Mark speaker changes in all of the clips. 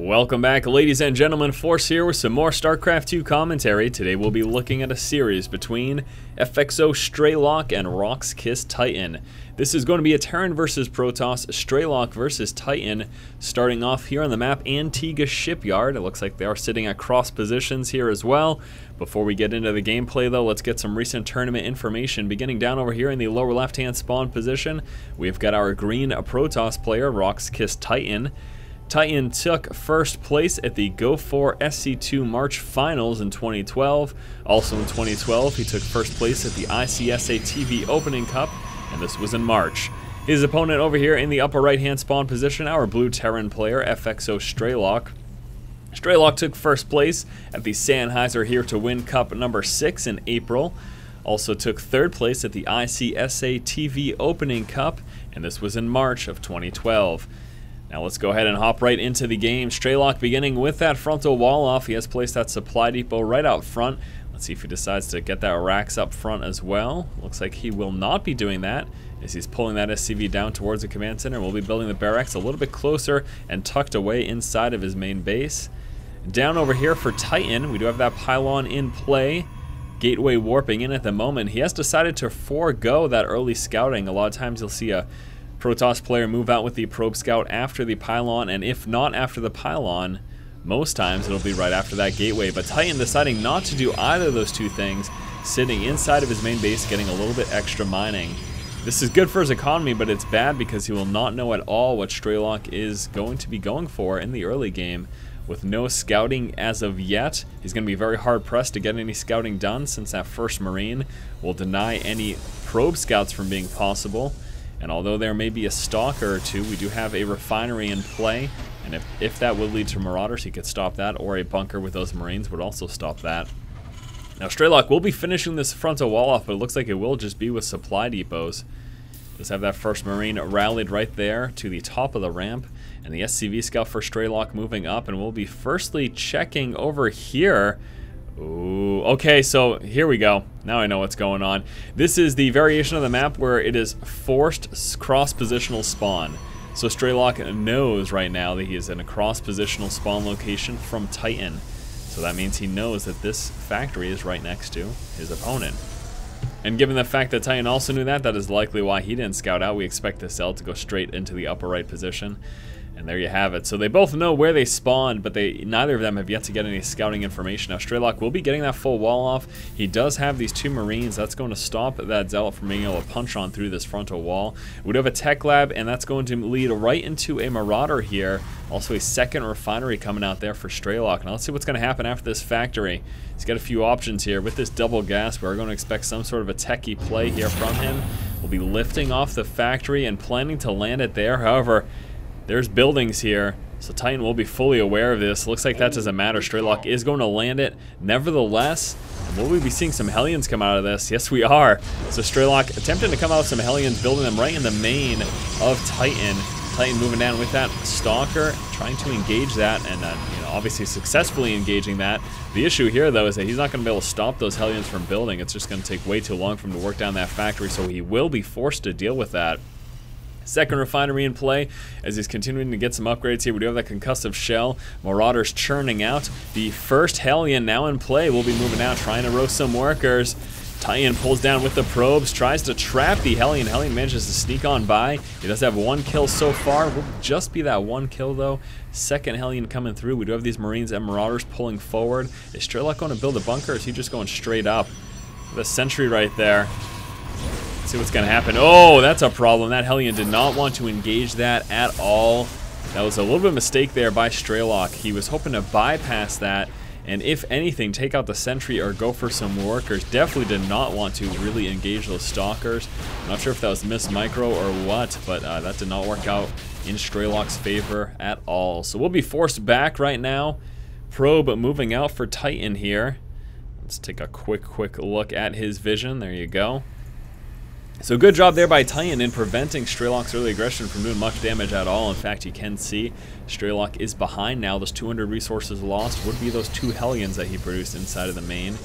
Speaker 1: Welcome back, ladies and gentlemen. Force here with some more StarCraft 2 commentary. Today we'll be looking at a series between FXO Strelok and Rock's Kiss Titan. This is going to be a Terran versus Protoss, Strelok versus Titan, starting off here on the map Antigua Shipyard. It looks like they are sitting at cross positions here as well. Before we get into the gameplay though, let's get some recent tournament information. Beginning down over here in the lower left-hand spawn position, we've got our green Protoss player, Rock's Kiss Titan. Titan took first place at the Go4 SC2 March Finals in 2012. Also in 2012, he took first place at the ICSA TV Opening Cup, and this was in March. His opponent over here in the upper right-hand spawn position, our blue Terran player, FXO Strelok. Strelok took first place at the Sennheiser Here to Win Cup number 6 in April. Also took third place at the ICSA TV Opening Cup, and this was in March of 2012. Now let's go ahead and hop right into the game. Strelok beginning with that frontal wall off. He has placed that supply depot right out front. Let's see if he decides to get that racks up front as well. Looks like he will not be doing that as he's pulling that SCV down towards the command center. We'll be building the barracks a little bit closer and tucked away inside of his main base. Down over here for Titan, we do have that pylon in play. Gateway warping in at the moment. He has decided to forego that early scouting. A lot of times you'll see a Protoss player move out with the probe scout after the pylon, and if not after the pylon, most times it'll be right after that gateway. But Titan deciding not to do either of those two things, sitting inside of his main base getting a little bit extra mining. This is good for his economy, but it's bad because he will not know at all what Strelok is going to be going for in the early game. With no scouting as of yet, he's going to be very hard pressed to get any scouting done, since that first Marine will deny any probe scouts from being possible. And although there may be a stalker or two, we do have a refinery in play, and if that would lead to marauders, he could stop that, or a bunker with those Marines would also stop that. Now Strelok will be finishing this frontal wall off, but it looks like it will just be with supply depots. Let's have that first Marine rallied right there to the top of the ramp, and the SCV scout for Strelok moving up, and we'll be firstly checking over here. Ooh, okay, so here we go. Now I know what's going on. This is the variation of the map where it is forced cross-positional spawn. So Strelok knows right now that he is in a cross-positional spawn location from Titan. So that means he knows that this factory is right next to his opponent. And given the fact that Titan also knew that, that is likely why he didn't scout out. We expect the cell to go straight into the upper right position. And there you have it. So they both know where they spawned, but neither of them have yet to get any scouting information. Now Strelok will be getting that full wall off. He does have these two Marines. That's going to stop that Zealot from being able to punch on through this frontal wall. We do have a tech lab, and that's going to lead right into a Marauder here. Also a second refinery coming out there for Strelok. Now let's see what's going to happen after this factory. He's got a few options here. With this double gas, we're going to expect some sort of a techie play here from him. We'll be lifting off the factory and planning to land it there. However, there's buildings here, so Titan will be fully aware of this. Looks like that doesn't matter. Strelok is going to land it. Nevertheless, will we be seeing some Hellions come out of this? Yes, we are. So Strelok attempting to come out with some Hellions, building them right in the main of Titan. Titan moving down with that Stalker, trying to engage that, and obviously successfully engaging that. The issue here, though, is that he's not going to be able to stop those Hellions from building. It's just going to take way too long for him to work down that factory, so he will be forced to deal with that. Second refinery in play as he's continuing to get some upgrades here. We do have that concussive shell. Marauders churning out. The first Hellion now in play will be moving out, trying to roast some workers. Titan pulls down with the probes, tries to trap the Hellion. Hellion manages to sneak on by. He does have one kill so far. Will just be that one kill though. Second Hellion coming through. We do have these Marines and Marauders pulling forward. Is Strelok going to build a bunker, or is he just going straight up? The sentry right there. See what's gonna happen. Oh, that's a problem. That Hellion did not want to engage that at all. That was a little bit of a mistake there by Strelok. He was hoping to bypass that, and if anything, take out the sentry or go for some workers. Definitely did not want to really engage those stalkers. I'm not sure if that was miss micro or what, but that did not work out in Strelok's favor at all. So we'll be forced back right now. Probe moving out for Titan here. Let's take a quick look at his vision. There you go. So good job there by Titan in preventing Strelok's early aggression from doing much damage at all. In fact, you can see Strelok is behind now. Those 200 resources lost would be those two Hellions that he produced inside of the main.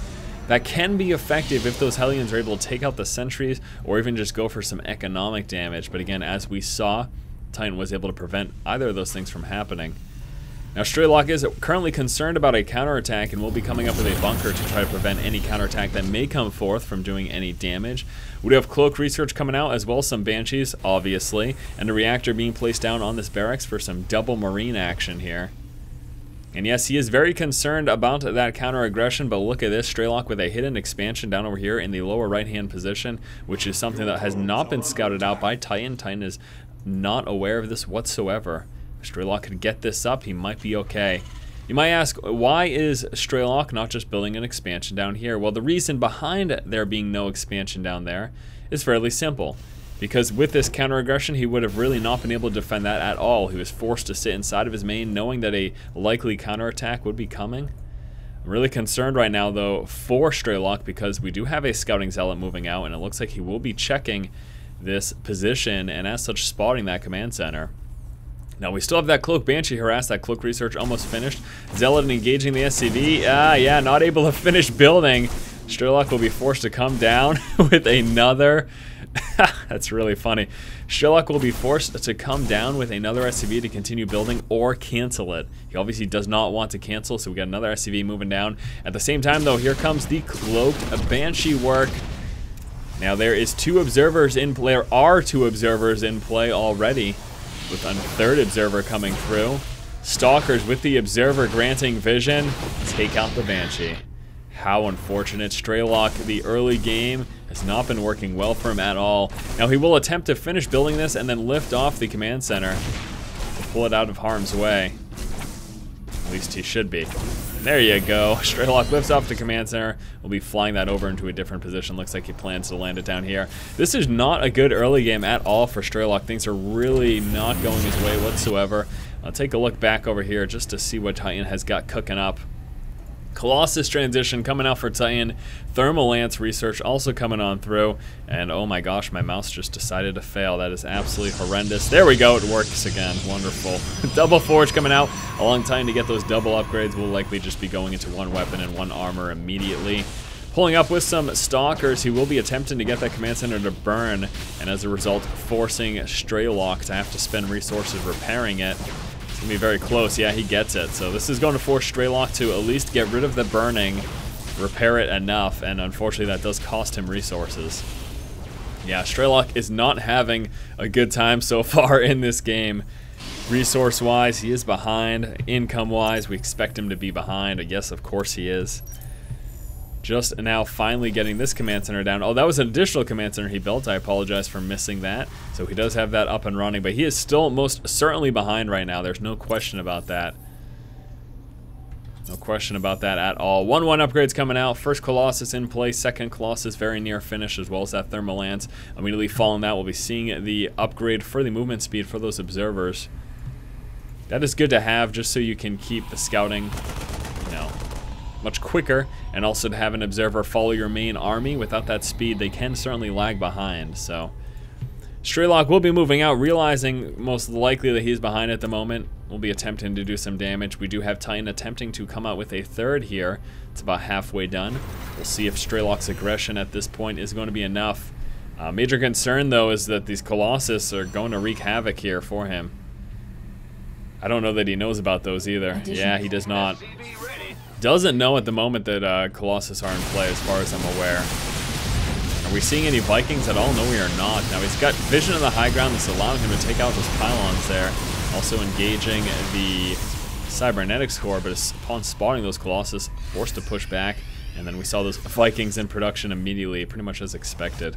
Speaker 1: That can be effective if those Hellions are able to take out the sentries or even just go for some economic damage. But again, as we saw, Titan was able to prevent either of those things from happening. Now Strelok is currently concerned about a counterattack and will be coming up with a bunker to try to prevent any counterattack that may come forth from doing any damage. We do have cloak research coming out, as well as some banshees, obviously, and a reactor being placed down on this barracks for some double marine action here. And yes, he is very concerned about that counter-aggression, but look at this, Strelok with a hidden expansion down over here in the lower right-hand position, which is something that has not been scouted out by Titan. Titan is not aware of this whatsoever. If Strelok could get this up, he might be okay. You might ask, why is Strelok not just building an expansion down here? Well, the reason behind there being no expansion down there is fairly simple. Because with this counter-aggression, he would have really not been able to defend that at all. He was forced to sit inside of his main, knowing that a likely counterattack would be coming. I'm really concerned right now, though, for Strelok, because we do have a scouting zealot moving out, and it looks like he will be checking this position, and as such, spotting that command center. Now, we still have that Cloak Banshee harass, that Cloak Research almost finished. Zealot engaging the SCV. Yeah, not able to finish building. Strelok will be forced to come down with another... That's really funny. Strelok will be forced to come down with another SCV to continue building or cancel it. He obviously does not want to cancel, so we got another SCV moving down. At the same time, though, here comes the Cloaked Banshee work. Now, there is two observers in play. There are two observers in play already, with a third observer coming through. Stalkers with the observer granting vision take out the Banshee. How unfortunate. Strelok, the early game has not been working well for him at all. Now he will attempt to finish building this and then lift off the command center to pull it out of harm's way. At least he should be. There you go. Strelok lifts off the command center. We'll be flying that over into a different position. Looks like he plans to land it down here. This is not a good early game at all for Strelok. Things are really not going his way whatsoever. I'll take a look back over here just to see what Titan has got cooking up. Colossus transition coming out for Titan. Thermal Lance research also coming on through. And oh my gosh, my mouse just decided to fail. That is absolutely horrendous. There we go, it works again. Wonderful. Double Forge coming out. A long time to get those double upgrades. We'll likely just be going into one weapon and one armor immediately. Pulling up with some Stalkers, he will be attempting to get that command center to burn, and as a result, forcing Strelok to have to spend resources repairing it. Gonna be very close. Yeah, he gets it. So this is going to force Strelok to at least get rid of the burning, repair it enough, and unfortunately that does cost him resources. Yeah, Strelok is not having a good time so far in this game. Resource-wise, he is behind. Income-wise, we expect him to be behind. Yes, of course he is. Just now finally getting this command center down. Oh, that was an additional command center he built. I apologize for missing that. So he does have that up and running, but he is still most certainly behind right now. There's no question about that. No question about that at all. 1-1 upgrades coming out. First Colossus in play. Second Colossus very near finish, as well as that Thermal Lance. Immediately following that, we'll be seeing the upgrade for the movement speed for those observers. That is good to have, just so you can keep the scouting, you know, much quicker, and also to have an observer follow your main army. Without that speed, they can certainly lag behind. So Strelok will be moving out, realizing most likely that he's behind at the moment. We'll be attempting to do some damage. We do have Titan attempting to come out with a third here. It's about halfway done. We'll see if Strelok's aggression at this point is going to be enough. Major concern, though, is that these Colossus are going to wreak havoc here for him. I don't know that he knows about those either. Yeah, he does not. Doesn't know at the moment that Colossus are in play, as far as I'm aware. Are we seeing any Vikings at all? No, we are not. Now, he's got vision on the high ground that's allowing him to take out those pylons there. Also engaging the cybernetics core, but upon spotting those Colossus, forced to push back. And then we saw those Vikings in production immediately, pretty much as expected.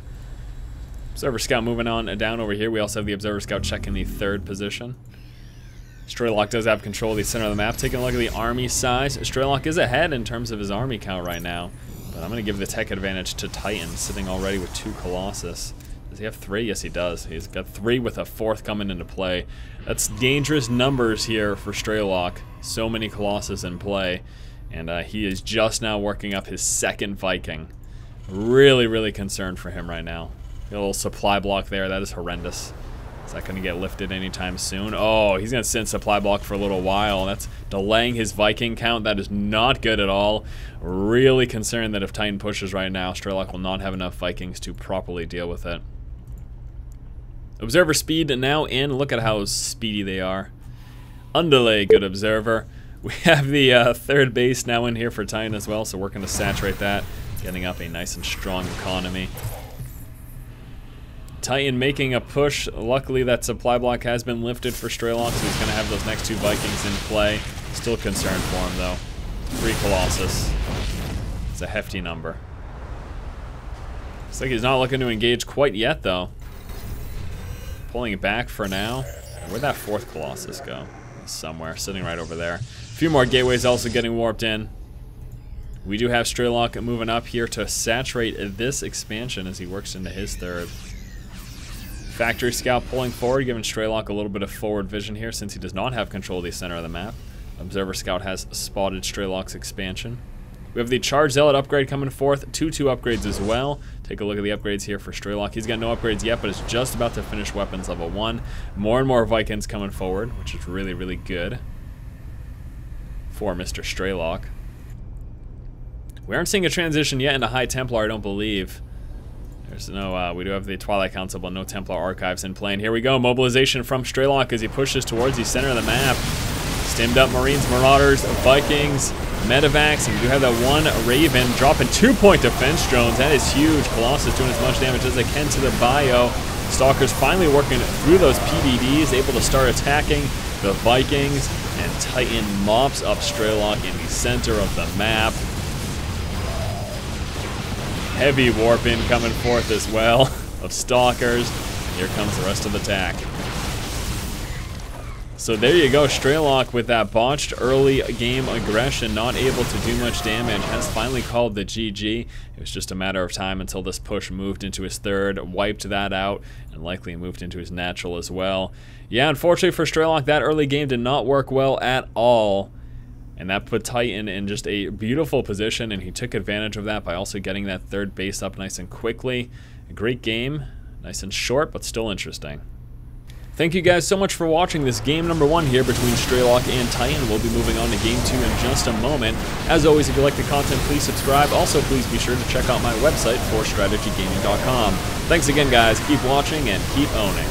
Speaker 1: Observer Scout moving on down over here. We also have the Observer Scout checking the third position. Strelok does have control of the center of the map. Taking a look at the army size, Strelok is ahead in terms of his army count right now. But I'm going to give the tech advantage to Titan, sitting already with 2 Colossus. Does he have 3? Yes, he does. He's got 3 with a 4th coming into play. That's dangerous numbers here for Strelok. So many Colossus in play. And he is just now working up his 2nd Viking. Really, really concerned for him right now. A little supply block there. That is horrendous. Is that going to get lifted anytime soon? Oh, he's going to send supply block for a little while. That's delaying his Viking count. That is not good at all. Really concerned that if Titan pushes right now, Strelok will not have enough Vikings to properly deal with it. Observer speed now in. Look at how speedy they are. Underlay, good observer. We have the third base now in here for Titan as well, so we're going to saturate that, getting up a nice and strong economy. Titan making a push. Luckily, that supply block has been lifted for Strelok, so he's going to have those next 2 Vikings in play. Still concerned for him, though. 3 Colossus. It's a hefty number. Looks like he's not looking to engage quite yet, though. Pulling it back for now. Where'd that 4th Colossus go? Somewhere, sitting right over there. A few more gateways also getting warped in. We do have Strelok moving up here to saturate this expansion as he works into his 3rd. Factory Scout pulling forward, giving Strelok a little bit of forward vision here since he does not have control of the center of the map. Observer Scout has spotted Strelok's expansion. We have the Charge Zealot upgrade coming forth, 2 upgrades as well. Take a look at the upgrades here for Strelok. He's got no upgrades yet, but is just about to finish weapons level 1. More and more Vikings coming forward, which is really, really good for Mr. Strelok. We aren't seeing a transition yet into High Templar, I don't believe. There's no, we do have the Twilight Council, but no Templar archives in play. And here we go, mobilization from Strelok as he pushes towards the center of the map. Stimmed up Marines, Marauders, Vikings, Medivacs, and we do have that 1 Raven dropping 2-point defense drones. That is huge. Colossus doing as much damage as they can to the bio. Stalkers finally working through those PDDs, able to start attacking the Vikings, and Titan mops up Strelok in the center of the map. Heavy warp in coming forth as well of Stalkers. Here comes the rest of the attack. So there you go, Strelok with that botched early game aggression, not able to do much damage, has finally called the GG. It was just a matter of time until this push moved into his 3rd, wiped that out, and likely moved into his natural as well. Yeah, unfortunately for Strelok, that early game did not work well at all. And that put Titan in just a beautiful position, and he took advantage of that by also getting that 3rd base up nice and quickly. A great game, nice and short, but still interesting. Thank you guys so much for watching this game number 1 here between Strelok and Titan. We'll be moving on to game 2 in just a moment. As always, if you like the content, please subscribe. Also, please be sure to check out my website, forstrategygaming.com. Thanks again, guys. Keep watching and keep owning.